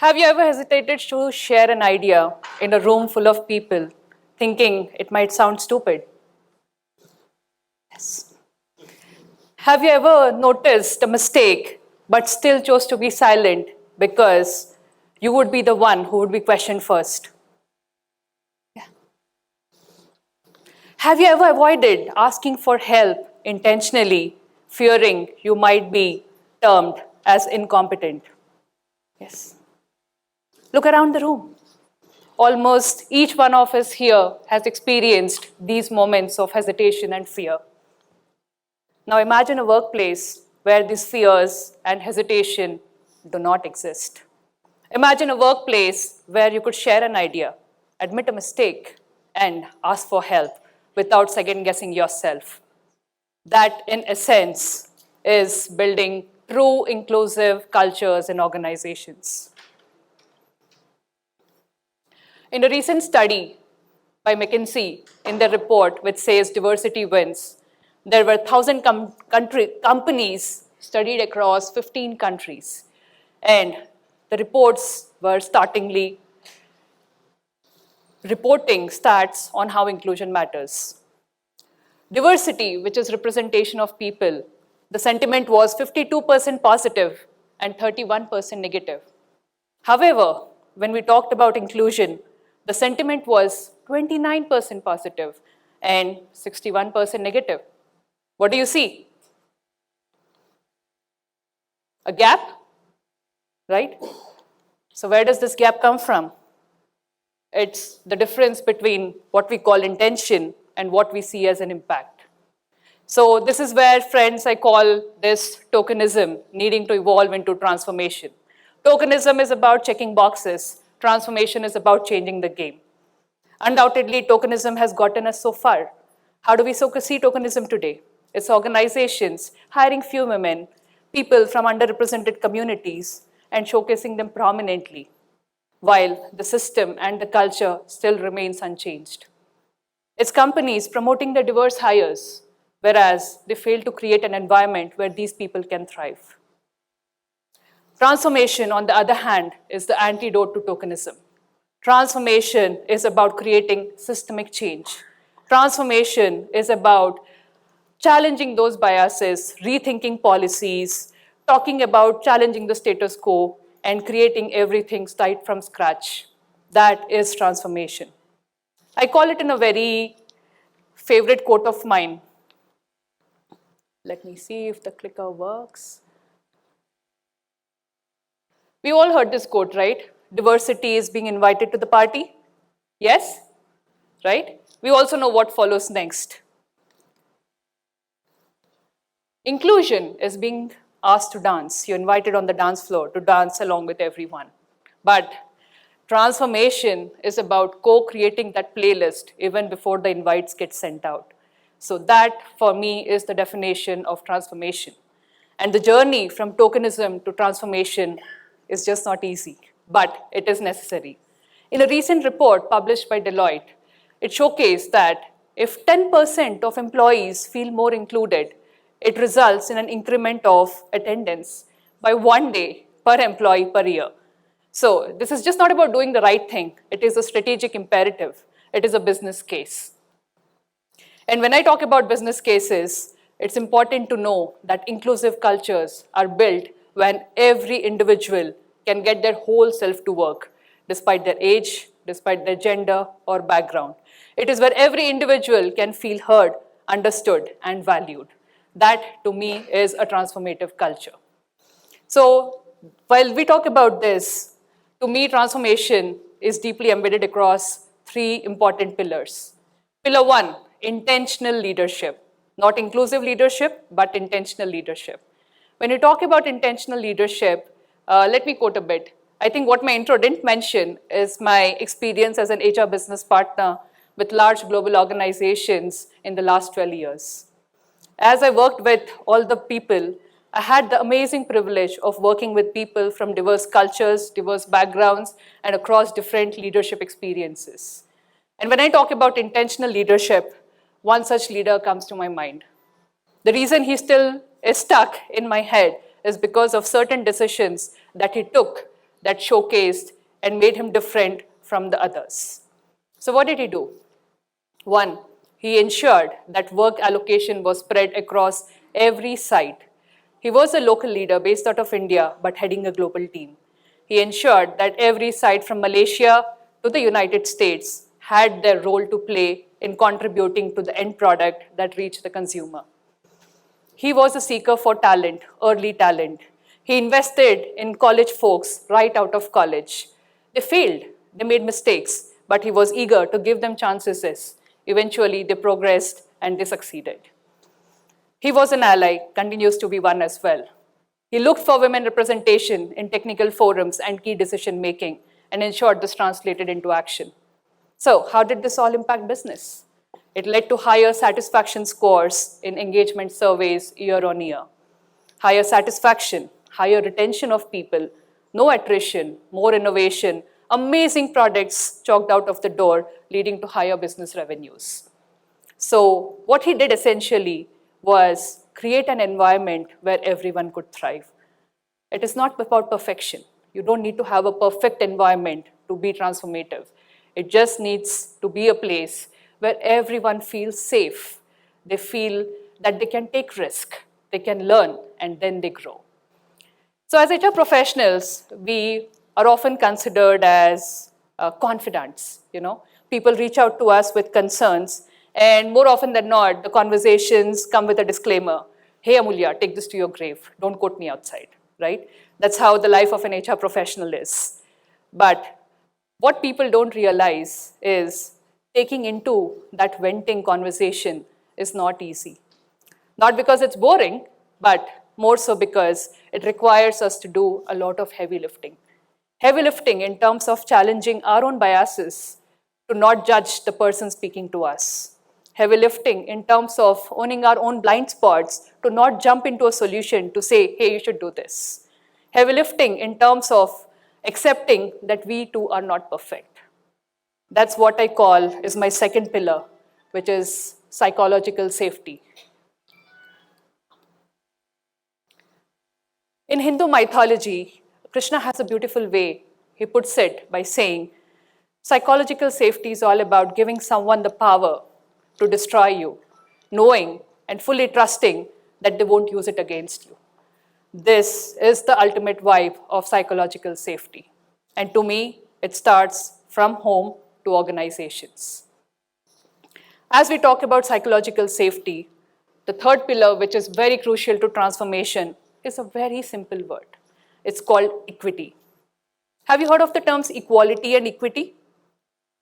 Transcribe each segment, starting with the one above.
Have you ever hesitated to share an idea in a room full of people, thinking it might sound stupid? Yes. Have you ever noticed a mistake but still chose to be silent because you would be the one who would be questioned first? Yeah. Have you ever avoided asking for help intentionally, fearing you might be termed as incompetent? Yes. Look around the room. Almost each one of us here has experienced these moments of hesitation and fear. Now imagine a workplace where these fears and hesitation do not exist. Imagine a workplace where you could share an idea, admit a mistake, and ask for help without second guessing yourself. That, in essence, is building true inclusive cultures in organizations. In a recent study by McKinsey, in their report which says diversity wins, there were 1,000 companies studied across 15 countries. And the reports were startlingly reporting stats on how inclusion matters. Diversity, which is representation of people, the sentiment was 52% positive and 31% negative. However, when we talked about inclusion, the sentiment was 29% positive and 61% negative. What do you see? A gap, right? So where does this gap come from? It's the difference between what we call intention and what we see as an impact. So this is where, friends, I call this tokenism needing to evolve into transformation. Tokenism is about checking boxes. Transformation is about changing the game. Undoubtedly, tokenism has gotten us so far. How do we see tokenism today? It's organizations hiring few women, people from underrepresented communities, and showcasing them prominently, while the system and the culture still remains unchanged. It's companies promoting the diverse hires, whereas they fail to create an environment where these people can thrive. Transformation, on the other hand, is the antidote to tokenism. Transformation is about creating systemic change. Transformation is about challenging those biases, rethinking policies, talking about challenging the status quo, and creating everything right from scratch. That is transformation. I call it in a very favorite quote of mine. Let me see if the clicker works. We all heard this quote, right? Diversity is being invited to the party. Yes? Right? We also know what follows next. Inclusion is being asked to dance. You're invited on the dance floor to dance along with everyone. But transformation is about co-creating that playlist even before the invites get sent out. So that, for me, is the definition of transformation. And the journey from tokenism to transformation is just not easy, but it is necessary. In a recent report published by Deloitte, it showcased that if 10% of employees feel more included, it results in an increment of attendance by 1 day per employee per year. So this is just not about doing the right thing. It is a strategic imperative. It is a business case. And when I talk about business cases, it's important to know that inclusive cultures are built when every individual can get their whole self to work, despite their age, despite their gender or background. It is where every individual can feel heard, understood, and valued. That, to me, is a transformative culture. So while we talk about this, to me, transformation is deeply embedded across 3 important pillars. Pillar 1, intentional leadership. Not inclusive leadership, but intentional leadership. When you talk about intentional leadership, let me quote a bit. I think what my intro didn't mention is my experience as an HR business partner with large global organizations in the last 12 years. As I worked with all the people, I had the amazing privilege of working with people from diverse cultures, diverse backgrounds, and across different leadership experiences. And when I talk about intentional leadership, one such leader comes to my mind. The reason he still is stuck in my head is because of certain decisions that he took that showcased and made him different from the others. So what did he do? One, he ensured that work allocation was spread across every site. He was a local leader based out of India, but heading a global team. He ensured that every site from Malaysia to the United States had their role to play in contributing to the end product that reached the consumer. He was a seeker for talent, early talent. He invested in college folks right out of college. They failed, they made mistakes, but he was eager to give them chances. Eventually, they progressed and they succeeded. He was an ally, continues to be one as well. He looked for women representation in technical forums and key decision making and ensured this translated into action. So, how did this all impact business? It led to higher satisfaction scores in engagement surveys year on year. Higher satisfaction, higher retention of people, no attrition, more innovation, amazing products chalked out of the door, leading to higher business revenues. So what he did essentially was create an environment where everyone could thrive. It is not about perfection. You don't need to have a perfect environment to be transformative. It just needs to be a place where everyone feels safe. They feel that they can take risk, they can learn, and then they grow. So as HR professionals, we are often considered as confidants. People reach out to us with concerns, and more often than not, the conversations come with a disclaimer. Hey, Amulya, take this to your grave. Don't quote me outside, right? That's how the life of an HR professional is. But what people don't realize is taking into that venting conversation is not easy. Not because it's boring, but more so because it requires us to do a lot of heavy lifting. Heavy lifting in terms of challenging our own biases to not judge the person speaking to us. Heavy lifting in terms of owning our own blind spots to not jump into a solution to say, hey, you should do this. Heavy lifting in terms of accepting that we too are not perfect. That's what I call is my second pillar, which is psychological safety. In Hindu mythology, Krishna has a beautiful way. He puts it by saying, psychological safety is all about giving someone the power to destroy you, knowing and fully trusting that they won't use it against you. This is the ultimate vibe of psychological safety. And to me, it starts from home to organizations. As we talk about psychological safety, the third pillar, which is very crucial to transformation, is a very simple word. It's called equity. Have you heard of the terms equality and equity?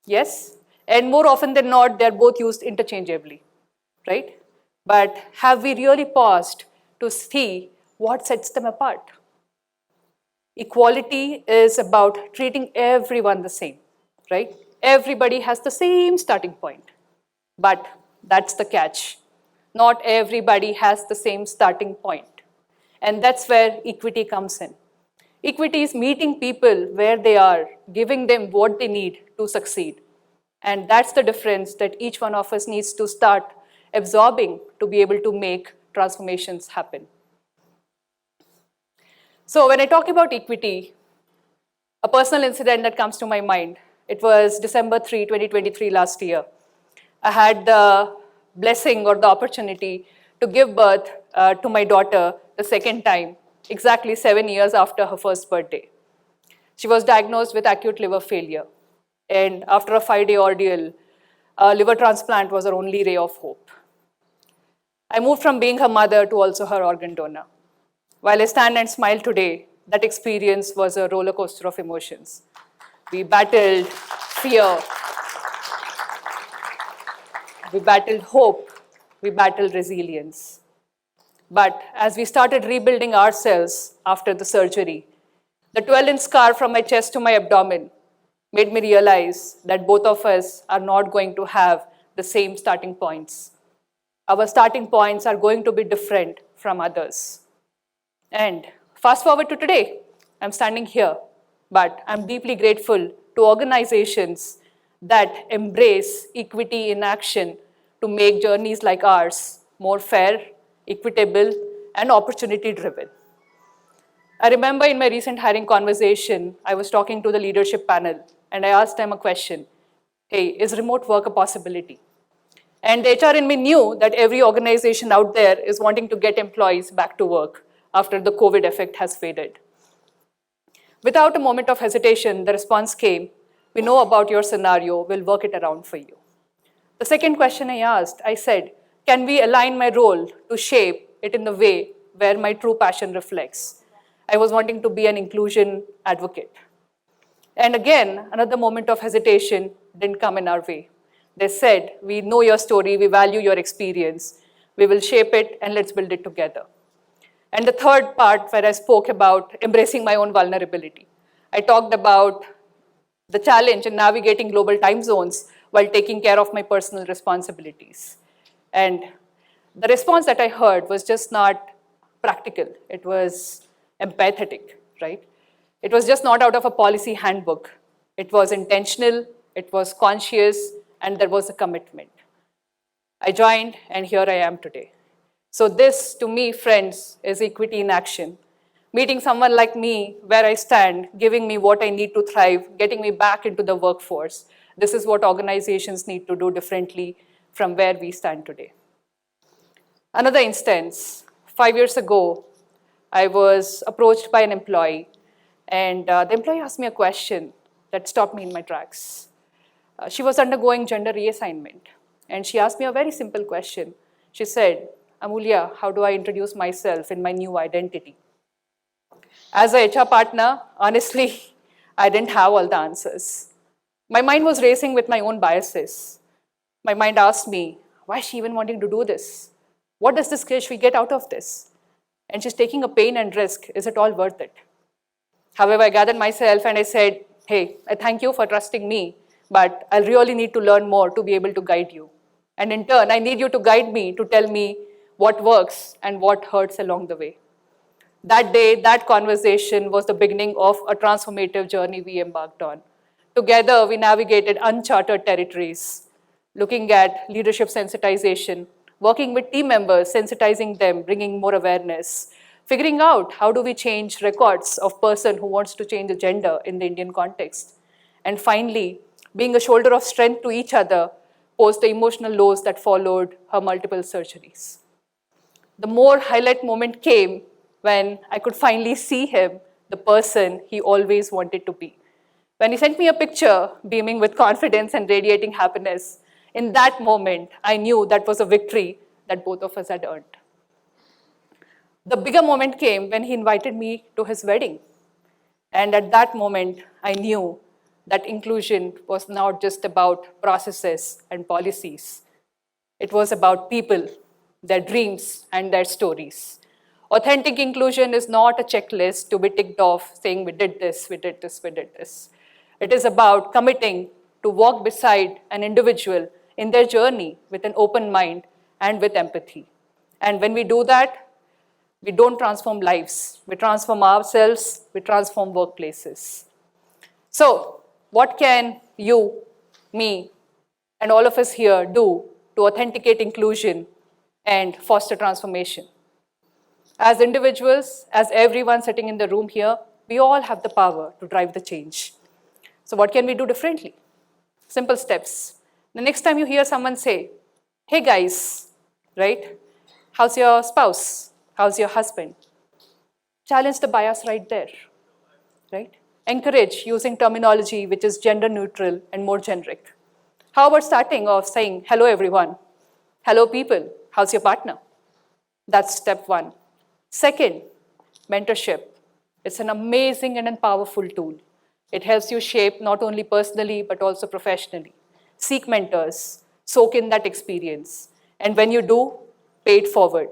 Yes? And more often than not, they're both used interchangeably, right? But have we really paused to see what sets them apart? Equality is about treating everyone the same, right? Everybody has the same starting point. But that's the catch. Not everybody has the same starting point. And that's where equity comes in. Equity is meeting people where they are, giving them what they need to succeed. And that's the difference that each one of us needs to start absorbing to be able to make transformations happen. So when I talk about equity, a personal incident that comes to my mind, it was December 3, 2023 last year. I had the blessing or the opportunity to give birth to my daughter the second time, exactly 7 years after her first birthday. She was diagnosed with acute liver failure. And after a 5-day ordeal, a liver transplant was her only ray of hope. I moved from being her mother to also her organ donor. While I stand and smile today, that experience was a roller coaster of emotions. We battled fear, we battled hope, we battled resilience. But as we started rebuilding ourselves after the surgery, the 12-inch scar from my chest to my abdomen made me realize that both of us are not going to have the same starting points. Our starting points are going to be different from others. And fast forward to today, I'm standing here, but I'm deeply grateful to organizations that embrace equity in action to make journeys like ours more fair, equitable, and opportunity-driven. I remember in my recent hiring conversation, I was talking to the leadership panel and I asked them a question. Hey, is remote work a possibility? And the HR in me knew that every organization out there is wanting to get employees back to work after the COVID effect has faded. Without a moment of hesitation, the response came, we know about your scenario, we'll work it around for you. The second question I asked, I said, can we align my role to shape it in the way where my true passion reflects? I was wanting to be an inclusion advocate. And again, another moment of hesitation didn't come in our way. They said, we know your story, we value your experience, we will shape it and let's build it together. And the third part where I spoke about embracing my own vulnerability. I talked about the challenge in navigating global time zones while taking care of my personal responsibilities. And the response that I heard was just not practical, it was empathetic, right? It was just not out of a policy handbook. It was intentional, it was conscious, and there was a commitment. I joined, and here I am today. So this, to me, friends, is equity in action. Meeting someone like me where I stand, giving me what I need to thrive, getting me back into the workforce. This is what organizations need to do differently from where we stand today. Another instance, 5 years ago, I was approached by an employee, and the employee asked me a question that stopped me in my tracks. She was undergoing gender reassignment, and she asked me a very simple question. She said, Amulya, how do I introduce myself in my new identity? As a HR partner, honestly, I didn't have all the answers. My mind was racing with my own biases. My mind asked me, why is she even wanting to do this? What does this she get out of this? And she's taking a pain and risk. Is it all worth it? However, I gathered myself and I said, hey, I thank you for trusting me, but I really need to learn more to be able to guide you. And in turn, I need you to guide me to tell me what works and what hurts along the way. That day, that conversation was the beginning of a transformative journey we embarked on. Together, we navigated uncharted territories, looking at leadership sensitization, working with team members, sensitizing them, bringing more awareness, figuring out how do we change records of person who wants to change a gender in the Indian context. And finally, being a shoulder of strength to each other post the emotional lows that followed her multiple surgeries. The more highlight moment came when I could finally see him, the person he always wanted to be. When he sent me a picture, beaming with confidence and radiating happiness, in that moment, I knew that was a victory that both of us had earned. The bigger moment came when he invited me to his wedding. And at that moment, I knew that inclusion was not just about processes and policies. It was about people, their dreams, and their stories. Authentic inclusion is not a checklist to be ticked off saying we did this, we did this, we did this. It is about committing to walk beside an individual in their journey with an open mind and with empathy. And when we do that, we don't transform lives, we transform ourselves, we transform workplaces. So, what can you, me, and all of us here do to authenticate inclusion and foster transformation? As individuals, as everyone sitting in the room here, we all have the power to drive the change. So what can we do differently? Simple steps. The next time you hear someone say, hey guys, right? How's your spouse? How's your husband? Challenge the bias right there, right? Encourage using terminology which is gender neutral and more generic. How about starting off saying, hello everyone, hello people, how's your partner? That's step one. Second, mentorship. It's an amazing and powerful tool. It helps you shape not only personally, but also professionally. Seek mentors, soak in that experience. And when you do, pay it forward.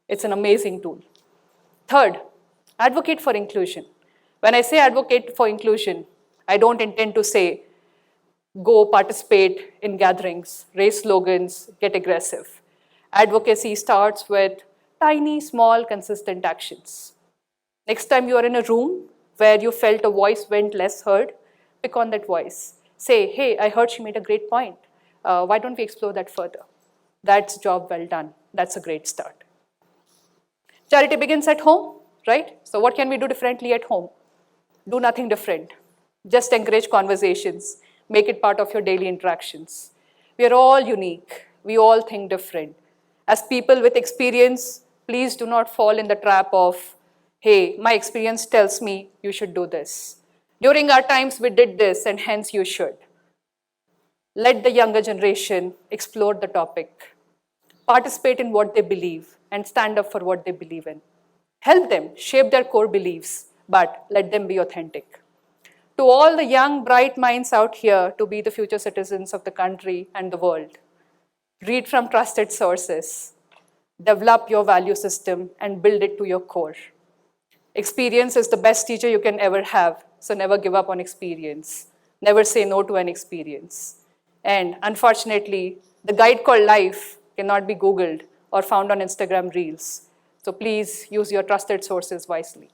It's an amazing tool. Third, advocate for inclusion. When I say advocate for inclusion, I don't intend to say, go participate in gatherings, raise slogans, get aggressive. Advocacy starts with tiny, small, consistent actions. Next time you are in a room where you felt a voice went less heard, pick on that voice. Say, hey, I heard she made a great point. Why don't we explore that further? That's job well done. That's a great start. Charity begins at home. right? So what can we do differently at home? Do nothing different. Just encourage conversations. Make it part of your daily interactions. We are all unique. We all think different. As people with experience, please do not fall in the trap of, hey, my experience tells me you should do this. During our times, we did this, and hence you should. Let the younger generation explore the topic, participate in what they believe, and stand up for what they believe in. Help them shape their core beliefs, but let them be authentic. To all the young, bright minds out here to be the future citizens of the country and the world, read from trusted sources, develop your value system, and build it to your core. Experience is the best teacher you can ever have, so never give up on experience. Never say no to an experience. And unfortunately, the guide called life cannot be Googled or found on Instagram Reels. So please use your trusted sources wisely.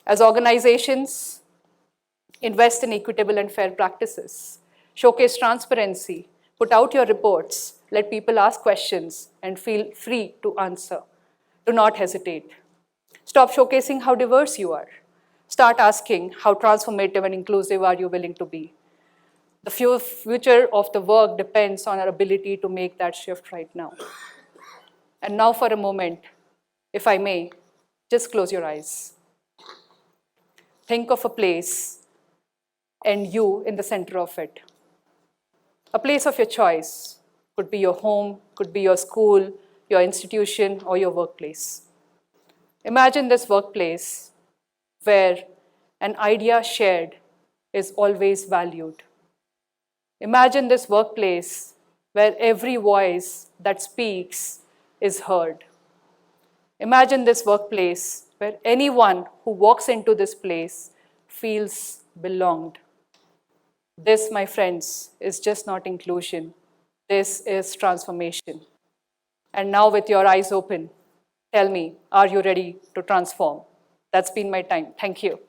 As organizations, invest in equitable and fair practices. Showcase transparency. Put out your reports. Let people ask questions and feel free to answer. Do not hesitate. Stop showcasing how diverse you are. Start asking how transformative and inclusive are you willing to be. The future of the work depends on our ability to make that shift right now. And now for a moment, if I may, just close your eyes. Think of a place and you in the center of it. A place of your choice. Could be your home, could be your school, your institution, or your workplace. Imagine this workplace where an idea shared is always valued. Imagine this workplace where every voice that speaks is heard. Imagine this workplace where anyone who walks into this place feels belonged. This, my friends, is just not inclusion. This is transformation. And now with your eyes open, tell me, are you ready to transform? That's been my time. Thank you.